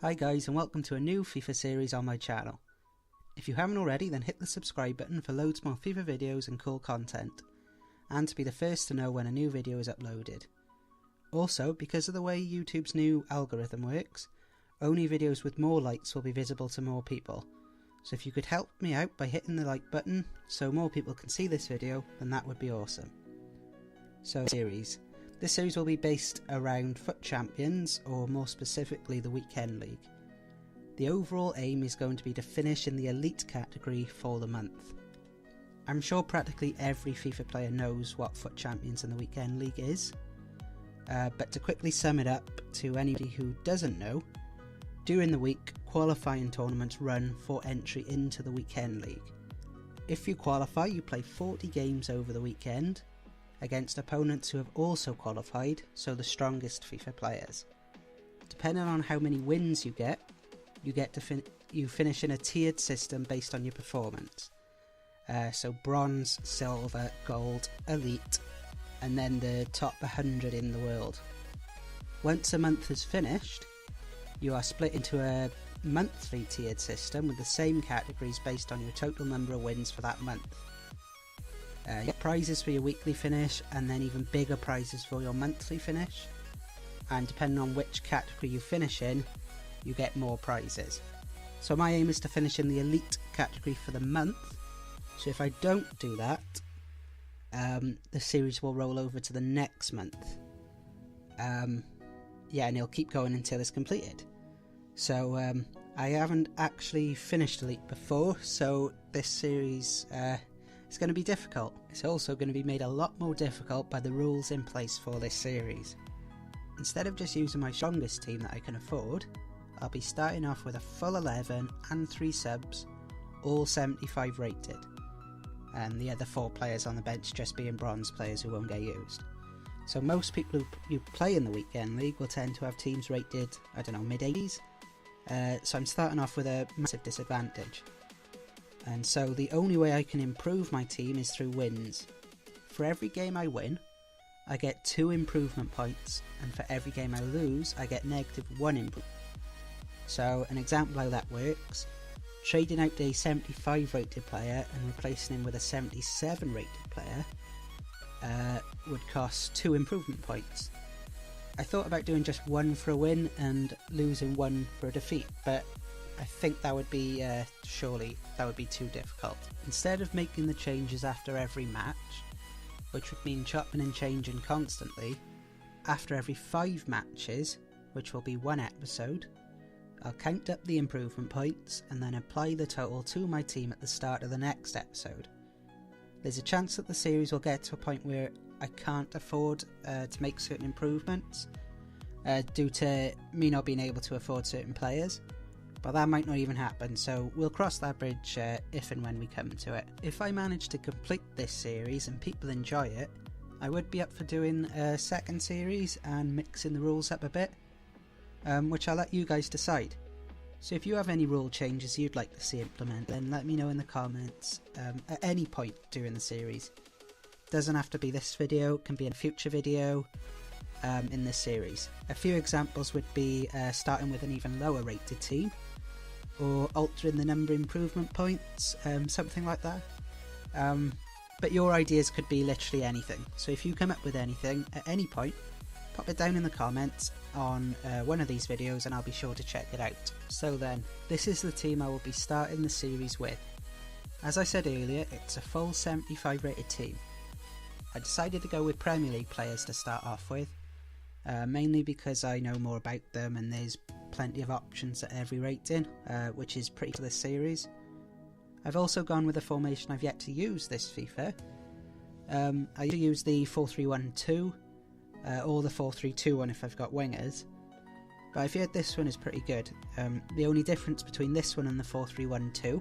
Hi guys, and welcome to a new FIFA series on my channel. If you haven't already, then hit the subscribe button for loads more FIFA videos and cool content, and to be the first to know when a new video is uploaded. Also, because of the way YouTube's new algorithm works, only videos with more likes will be visible to more people. So if you could help me out by hitting the like button so more people can see this video, then that would be awesome. So, This series will be based around FUT Champions, or more specifically the Weekend League. The overall aim is going to be to finish in the elite category for the month. I'm sure practically every FIFA player knows what FUT Champions and the Weekend League is, but to quickly sum it up to anybody who doesn't know, during the week qualifying tournaments run for entry into the Weekend League. If you qualify, you play 40 games over the weekend, against opponents who have also qualified, so the strongest FIFA players. Depending on how many wins you get to finish in a tiered system based on your performance. So bronze, silver, gold, elite, and then the top 100 in the world. Once a month is finished, you are split into a monthly tiered system with the same categories based on your total number of wins for that month. You get prizes for your weekly finish, and then even bigger prizes for your monthly finish, and depending on which category you finish in, you get more prizes. So my aim is to finish in the elite category for the month, so if I don't do that, the series will roll over to the next month. And it'll keep going until it's completed. So I haven't actually finished elite before, so this series it's going to be difficult. It's also going to be made a lot more difficult by the rules in place for this series. Instead of just using my strongest team that I can afford, I'll be starting off with a full 11 and 3 subs, all 75 rated, and the other 4 players on the bench just being bronze players who won't get used. So most people who play in the Weekend League will tend to have teams rated, I don't know, mid-80s, so I'm starting off with a massive disadvantage. And so the only way I can improve my team is through wins. For every game I win, I get 2 improvement points, and for every game I lose, I get -1 improvement. So an example how that works, trading out a 75 rated player and replacing him with a 77 rated player would cost 2 improvement points. I thought about doing just 1 for a win and losing 1 for a defeat, but I think that would be, surely that would be too difficult. Instead of making the changes after every match, which would mean chopping and changing constantly, after every 5 matches, which will be 1 episode, I'll count up the improvement points and then apply the total to my team at the start of the next episode. There's a chance that the series will get to a point where I can't afford to make certain improvements, due to me not being able to afford certain players. But that might not even happen, so we'll cross that bridge if and when we come to it. If I manage to complete this series and people enjoy it, I would be up for doing a second series and mixing the rules up a bit, which I'll let you guys decide. So if you have any rule changes you'd like to see implemented, then let me know in the comments at any point during the series. Doesn't have to be this video, it can be in a future video in this series. A few examples would be starting with an even lower rated team, or altering the number improvement points, something like that. But your ideas could be literally anything, so if you come up with anything at any point, pop it down in the comments on one of these videos and I'll be sure to check it out. So then, this is the team I will be starting the series with. As I said earlier, it's a full 75 rated team. I decided to go with Premier League players to start off with, mainly because I know more about them and there's plenty of options at every rating, which is pretty for this series. I've also gone with a formation I've yet to use this FIFA. I usually use the 4-3-1-2 or the 4-3-2-1 if I've got wingers, but I've heard this one is pretty good. The only difference between this one and the 4-3-1-2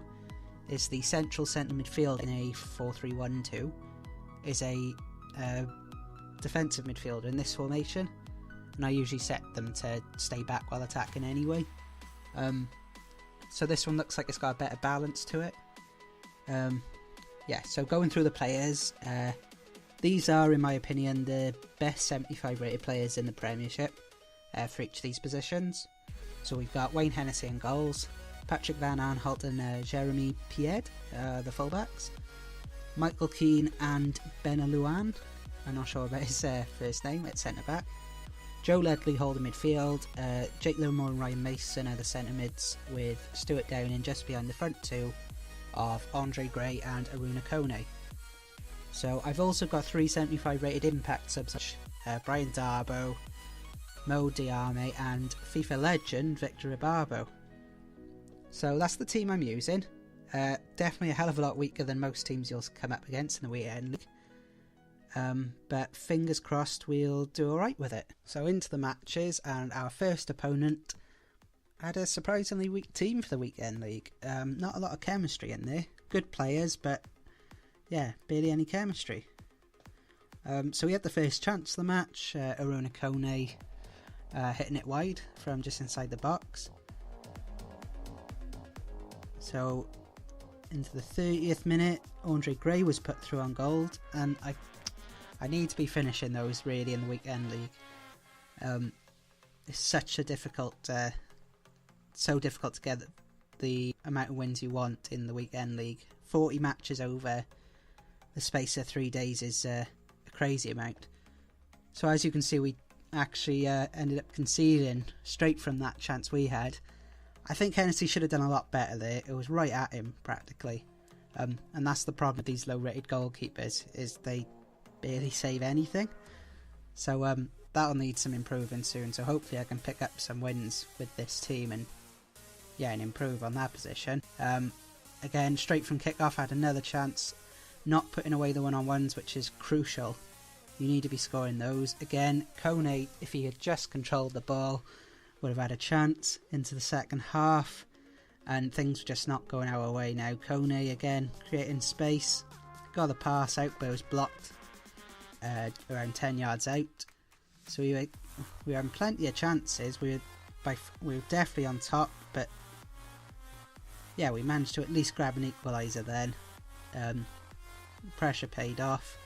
is the central centre midfield in a 4-3-1-2 is a defensive midfielder in this formation, and I usually set them to stay back while attacking anyway. So this one looks like it's got a better balance to it. So going through the players, these are in my opinion the best 75 rated players in the Premiership for each of these positions. So we've got Wayne Hennessy in goals, Patrick Van Aanholt and Jeremy Pied, the fullbacks, Michael Keane and Benalouan, I'm not sure about his first name, at centre back, Joe Ledley holding midfield, Jake Livermore and Ryan Mason are the centre mids, with Stuart Downing just behind the front two of Andre Gray and Aruna Kone. So I've also got 375 rated impact subs, Brian Darbo, Mo Diame and FIFA legend Victor Ibarbo. So that's the team I'm using. Definitely a hell of a lot weaker than most teams you'll come up against in the weekend league. But fingers crossed we'll do alright with it. So into the matches, and our first opponent had a surprisingly weak team for the weekend league. Not a lot of chemistry in there. Good players, but yeah, barely any chemistry. So we had the first chance of the match, Aruna Kone hitting it wide from just inside the box. So into the 30th minute, Andre Gray was put through on goal, and I need to be finishing those really in the weekend league. It's such a difficult, so difficult to get the amount of wins you want in the weekend league. 40 matches over the space of 3 days is a crazy amount. So as you can see, we actually ended up conceding straight from that chance we had. I think Hennessy should have done a lot better there. It was right at him practically, and that's the problem with these low rated goalkeepers, is they barely save anything. So that'll need some improving soon, so hopefully I can pick up some wins with this team and improve on that position. Again, straight from kick-off, had another chance, not putting away the one-on-ones, which is crucial. You need to be scoring those. Again, Kone, if he had just controlled the ball, would have had a chance into the second half, and things were just not going our way now. Kone again creating space, got the pass out, but it was blocked around 10 yards out. So we were having plenty of chances. We were definitely on top, but yeah, we managed to at least grab an equaliser then. Pressure paid off.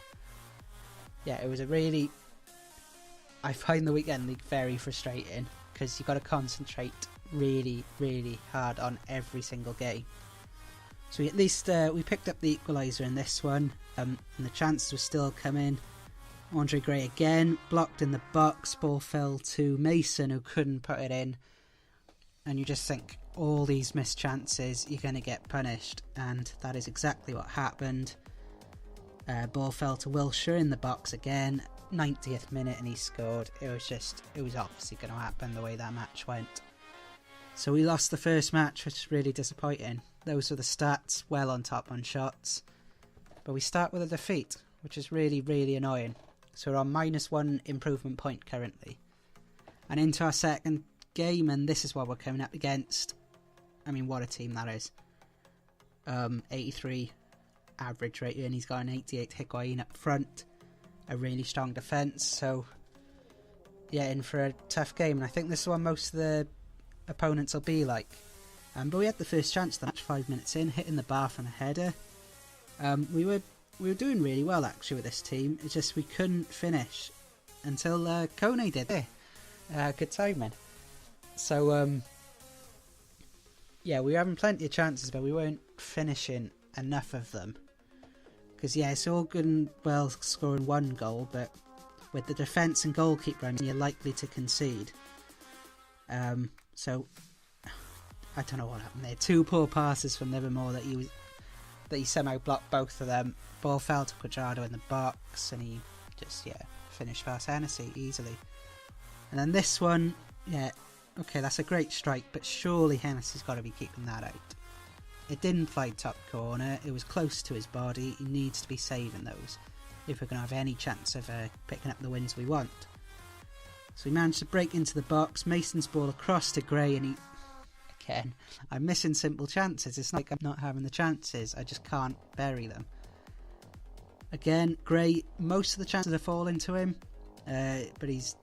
Yeah, it was I find the weekend league very frustrating, because you've got to concentrate really, really hard on every single game. So at least we picked up the equaliser in this one, and the chances were still coming. Andre Gray again, blocked in the box, ball fell to Mason, who couldn't put it in. And you just think, all these missed chances, you're going to get punished, and that is exactly what happened. Ball fell to Wilshire in the box again, 90th minute, and he scored. It was obviously going to happen the way that match went. So we lost the first match, which is really disappointing. Those are the stats, well on top on shots. But we start with a defeat, which is really, really annoying. So we're on -1 improvement point currently. And into our second game, and this is what we're coming up against. I mean, what a team that is. 83 average rating, and he's got an 88 Higuain up front. A really strong defence, so yeah, in for a tough game, and I think this is what most of the opponents will be like. But we had the first chance of the match 5 minutes in, hitting the bar from a header. We were doing really well actually with this team. It's just we couldn't finish until Kone did it. Good timing. So yeah, we were having plenty of chances, but we weren't finishing enough of them. Because yeah, it's all good and well scoring one goal, but with the defence and goalkeeper, you're likely to concede. So I don't know what happened there. 2 poor passes from Livermore that he somehow blocked both of them. Ball fell to Cuadrado in the box, and he just finished past Hennessy easily. And then this one, yeah, okay, that's a great strike, but surely Hennessy's got to be keeping that out. It didn't fly top corner, it was close to his body. He needs to be saving those if we're going to have any chance of picking up the wins we want. So he managed to break into the box, Mason's ball across to Gray, and again, I'm missing simple chances. It's like I'm not having the chances, I just can't bury them. Again, Gray, most of the chances are falling to him, but he's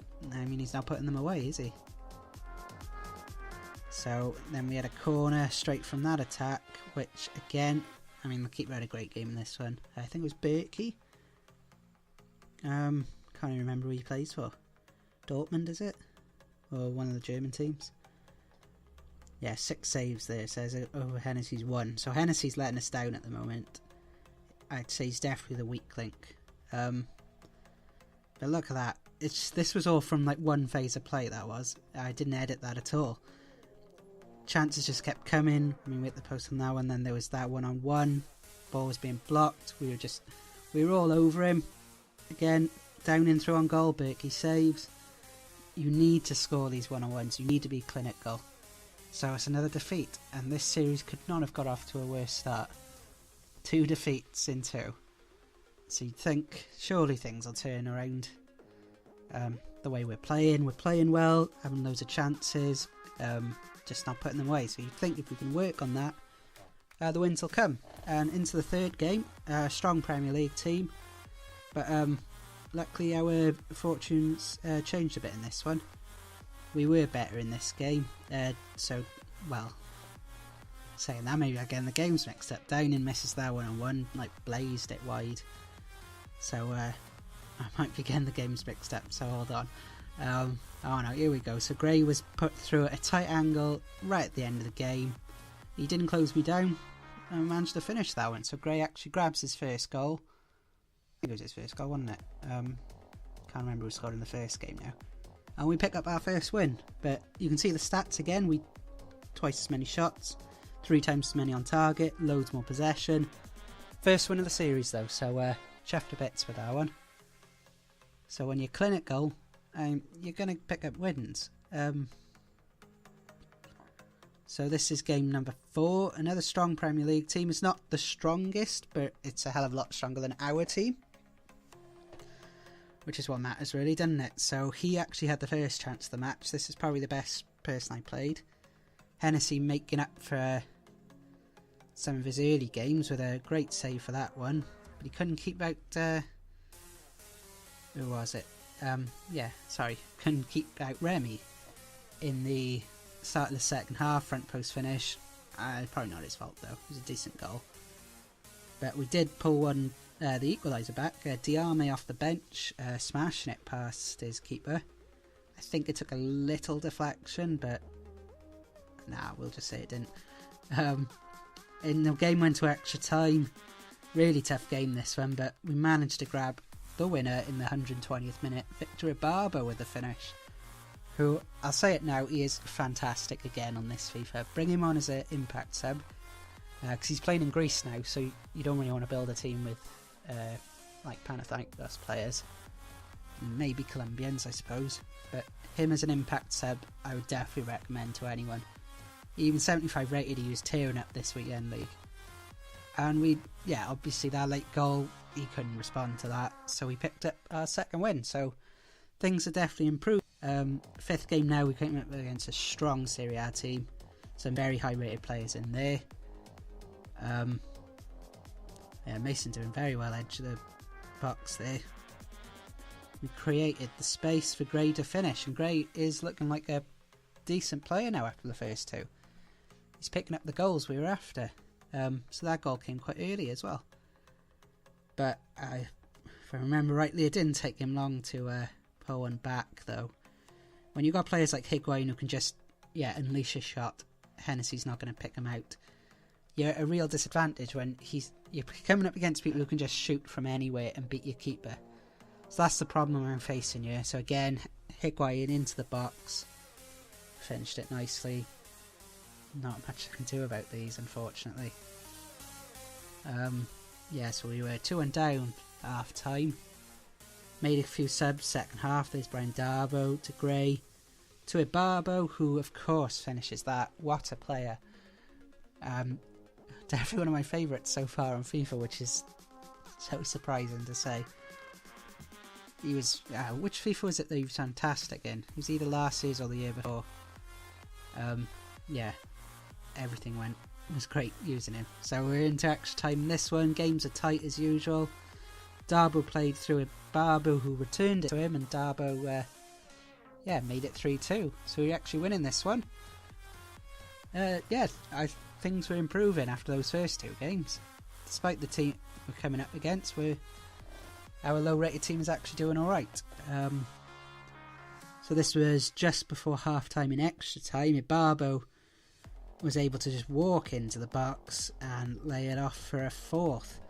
not putting them away, is he? So then we had a corner straight from that attack, which again, the keeper had a great game in this one. I think it was Berkey. Can't even remember who he plays for. Dortmund, is it? Or one of the German teams. Yeah, 6 saves there, it says, over Hennessy's 1. So Hennessy's letting us down at the moment. I'd say he's definitely the weak link. But look at that. This was all from like one phase of play, that was. I didn't edit that at all. Chances just kept coming. I mean, we hit the post on that one, then there was that 1-on-1. Ball was being blocked. We were all over him. Again, down in through on goal, Berkey saves. You need to score these 1-on-1s. You need to be clinical. So it's another defeat, and this series could not have got off to a worse start. 2 defeats in 2. So you'd think surely things will turn around. The way we're playing well, having loads of chances, just not putting them away. So you'd think if we can work on that, the wins will come. And into the third game, strong Premier League team, but luckily our fortunes changed a bit in this one. We were better in this game, so, well, saying that, maybe again the game's mixed up. Downing misses that 1-on-1, like blazed it wide. So I might be getting the game's mixed up, so hold on. Oh no, here we go. So Gray was put through at a tight angle right at the end of the game. He didn't close me down and managed to finish that one. So Gray actually grabs his first goal. I think it was his first goal, wasn't it? Can't remember who scored in the first game now. And we pick up our first win. But you can see the stats again. We twice as many shots, 3 times as many on target, loads more possession. First win of the series though, so chuffed to bits with that one. So when you're clinical, you're going to pick up wins. So this is game number 4. Another strong Premier League team. It's not the strongest, but it's a hell of a lot stronger than our team, which is what matters really, doesn't it? So he actually had the first chance of the match. This is probably the best person I played. Hennessy making up for some of his early games with a great save for that one, but he couldn't keep out who was it? Couldn't keep out Remy in the start of the second half. Front post finish. Probably not his fault though. It was a decent goal. But we did pull the equaliser back. Diame off the bench, smashing it past his keeper. I think it took a little deflection, but nah, we'll just say it didn't. And the game went to extra time. Really tough game this one, but we managed to grab the winner in the 120th minute. Victor Ibarbo with the finish, who, I'll say it now, he is fantastic again on this FIFA. Bring him on as an impact sub, because he's playing in Greece now, so you don't really want to build a team with like Panathinaikos players, maybe Colombians I suppose, but him as an impact sub I would definitely recommend to anyone. Even 75 rated, he was tearing up this weekend league. And obviously that late goal, he couldn't respond to that, so we picked up our second win. So things are definitely improved. 5th game now, we came up against a strong Serie A team, some very high rated players in there. Mason doing very well edge of the box there. We created the space for Gray to finish, and Gray is looking like a decent player now after the first 2. He's picking up the goals we were after. So that goal came quite early as well. But if I remember rightly, it didn't take him long to pull one back though. When you've got players like Higuain who can just unleash a shot, Hennessy's not going to pick him out. You're at a real disadvantage when you're coming up against people who can just shoot from anywhere and beat your keeper. So that's the problem I'm facing here. So again, Higuain into the box, finished it nicely. Not much I can do about these, unfortunately. So we were 2-1 down half time. Made a few subs second half. There's Brian Darbo to Gray to Ibarbo, who of course finishes that. What a player. Definitely one of my favourites so far on FIFA, which is so surprising to say. He was which FIFA was it that he was fantastic in? It was either last year's or the year before. Everything was great using him. So we're into extra time in this one. Games are tight as usual. Darbo played through Ibarbo, who returned it to him, and Darbo made it 3-2. So we're actually winning this one. Things were improving after those first 2 games. Despite the team we're coming up against, our low rated team is actually doing alright. So this was just before half time in extra time. Ibarbo was able to just walk into the box and lay it off for a fourth.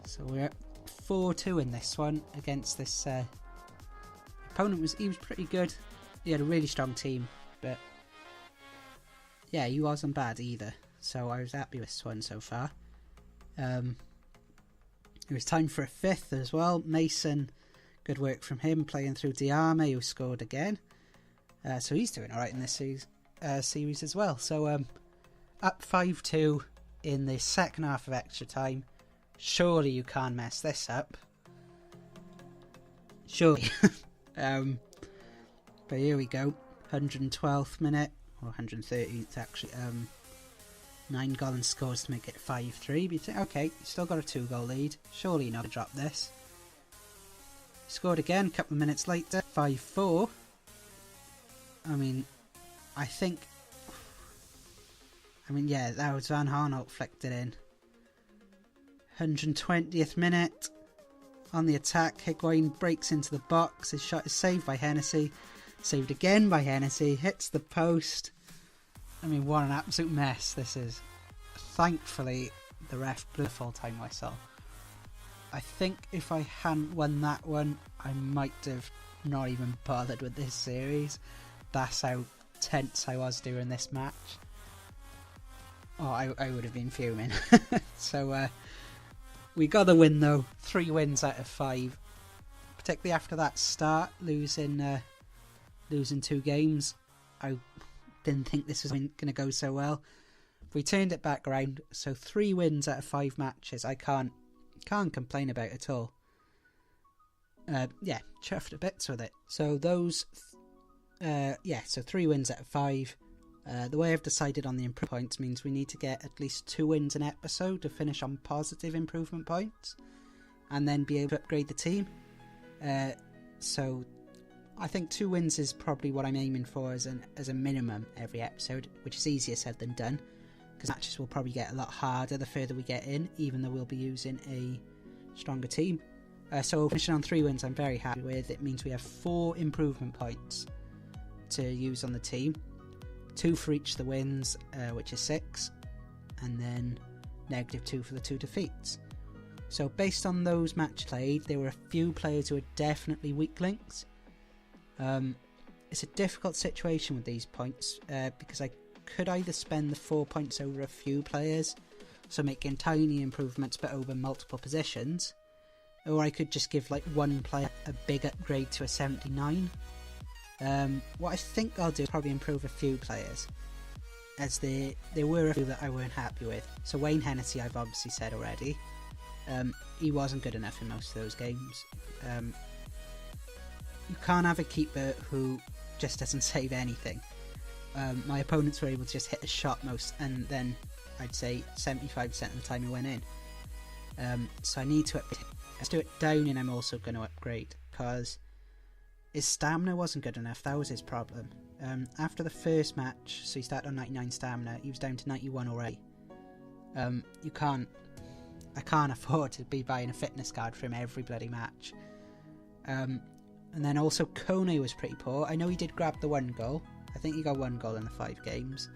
So we're at 4-2 in this one against this opponent. He was pretty good. He had a really strong team, but yeah, he wasn't bad either. So I was happy with this one so far. It was time for a fifth as well. Mason, good work from him, playing through Diarme, who scored again. So he's doing alright in this series as well. So up 5-2 in the second half of extra time. Surely you can't mess this up. Surely. But here we go. 112th minute, or 113th actually. 9 Gollan scores to make it 5-3. But you think, okay, you still got a 2-goal lead. Surely you're not going to drop this. Scored again a couple of minutes later. 5-4. I mean, yeah, that was Van Harnolt flicked it in. 120th minute. On the attack, Higuain breaks into the box. His shot is saved by Hennessy. Saved again by Hennessy. Hits the post. I mean, what an absolute mess this is. Thankfully, the ref blew a full-time whistle. I think if I hadn't won that one, I might have not even bothered with this series. That's how tense I was during this match. Oh, I would have been fuming. So, we got the win though. 3 wins out of 5. Particularly after that start, losing 2 games. I didn't think this was going to go so well. We turned it back around. So 3 wins out of 5 matches. I can't complain about it at all. Yeah, chuffed a bit with it. So those, so 3 wins out of 5. The way I've decided on the improvement points means we need to get at least 2 wins an episode to finish on positive improvement points, and then be able to upgrade the team. So I think 2 wins is probably what I'm aiming for as a minimum every episode, which is easier said than done, because matches will probably get a lot harder the further we get in, even though we'll be using a stronger team. So finishing on 3 wins I'm very happy with. It means we have 4 improvement points to use on the team. 2 for each of the wins, which is 6, and then -2 for the 2 defeats. So based on those matches played, there were a few players who were definitely weak links. It's a difficult situation with these points, because I could either spend the 4 points over a few players, so making tiny improvements but over multiple positions, or I could just give like one player a big upgrade to a 79. What I think I'll do is probably improve a few players, as there were a few that I weren't happy with. So Wayne Hennessy, I've obviously said already. He wasn't good enough in most of those games. You can't have a keeper who just doesn't save anything. My opponents were able to just hit a shot most, and then I'd say 75% of the time it went in. So I need to upgrade. Let's do it down, and I'm also going to upgrade, because his stamina wasn't good enough. That was his problem. After the first match, so he started on 99 stamina, he was down to 91 already. I can't afford to be buying a fitness card for him every bloody match. And then also Kone was pretty poor. I know he did grab the 1 goal. I think he got 1 goal in the 5 games,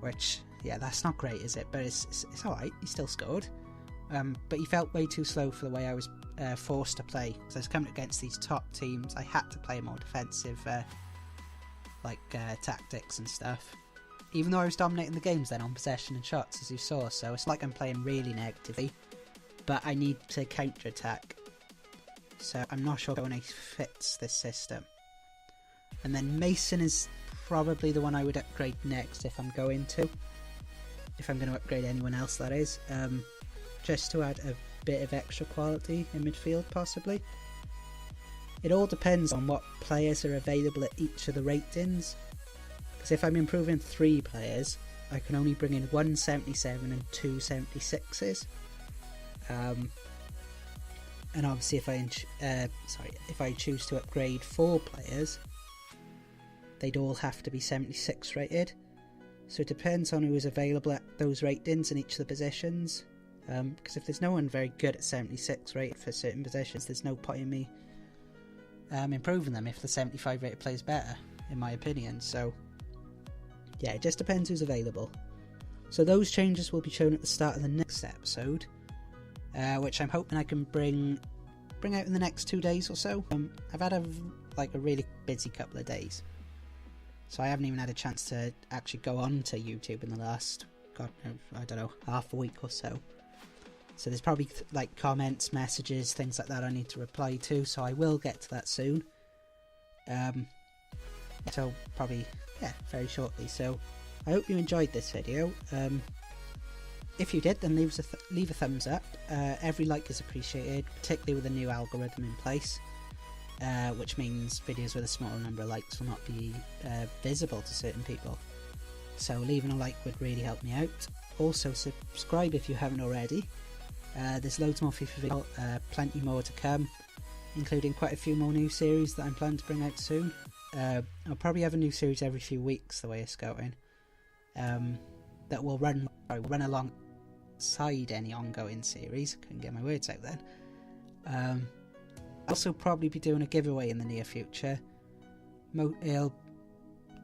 which, yeah, that's not great, is it? But it's alright, he still scored. But he felt way too slow for the way I was forced to play, because I was coming against these top teams. I had to play more defensive tactics and stuff, even though I was dominating the games then on possession and shots, as you saw. So it's like I'm playing really negatively, but I need to counter attack, so I'm not sure Kone fits this system. And then Mason is probably the one I would upgrade next if I'm going to upgrade anyone else, that is, just to add a bit of extra quality in midfield possibly. It all depends on what players are available at each of the ratings, because if I'm improving 3 players, I can only bring in 1 77 and 2 76s. And obviously if I choose to upgrade 4 players, they'd all have to be 76 rated. So it depends on who is available at those ratings in each of the positions. Because if there's no one very good at 76 rated for certain positions, there's no point in me improving them if the 75 rated plays better, in my opinion. So yeah, it just depends who's available. So those changes will be shown at the start of the next episode, which I'm hoping I can bring out in the next 2 days or so. I've had a really busy couple of days, so I haven't even had a chance to actually go on to YouTube in the last, I don't know, half a week or so. So there's probably like comments, messages, things like that I need to reply to, so I will get to that soon. So probably, yeah, very shortly. So I hope you enjoyed this video. If you did, then leave a thumbs up. Every like is appreciated, particularly with a new algorithm in place, which means videos with a smaller number of likes will not be visible to certain people. So leaving a like would really help me out. Also subscribe if you haven't already. There's loads more FIFA videos, plenty more to come, including quite a few more new series that I'm planning to bring out soon. I'll probably have a new series every few weeks the way it's going, that will run alongside any ongoing series. Couldn't get my words out then. I'll also probably be doing a giveaway in the near future. It'll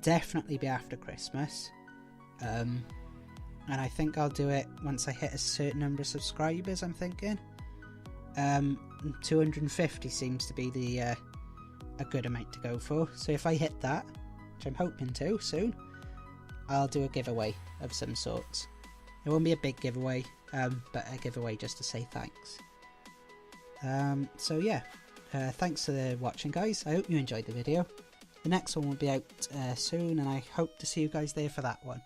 definitely be after Christmas, and I think I'll do it once I hit a certain number of subscribers. I'm thinking 250 seems to be the a good amount to go for. So if I hit that, which I'm hoping to soon, I'll do a giveaway of some sorts. It won't be a big giveaway, but a giveaway just to say thanks. So yeah, thanks for watching, guys. I hope you enjoyed the video. The next one will be out soon, and I hope to see you guys there for that one.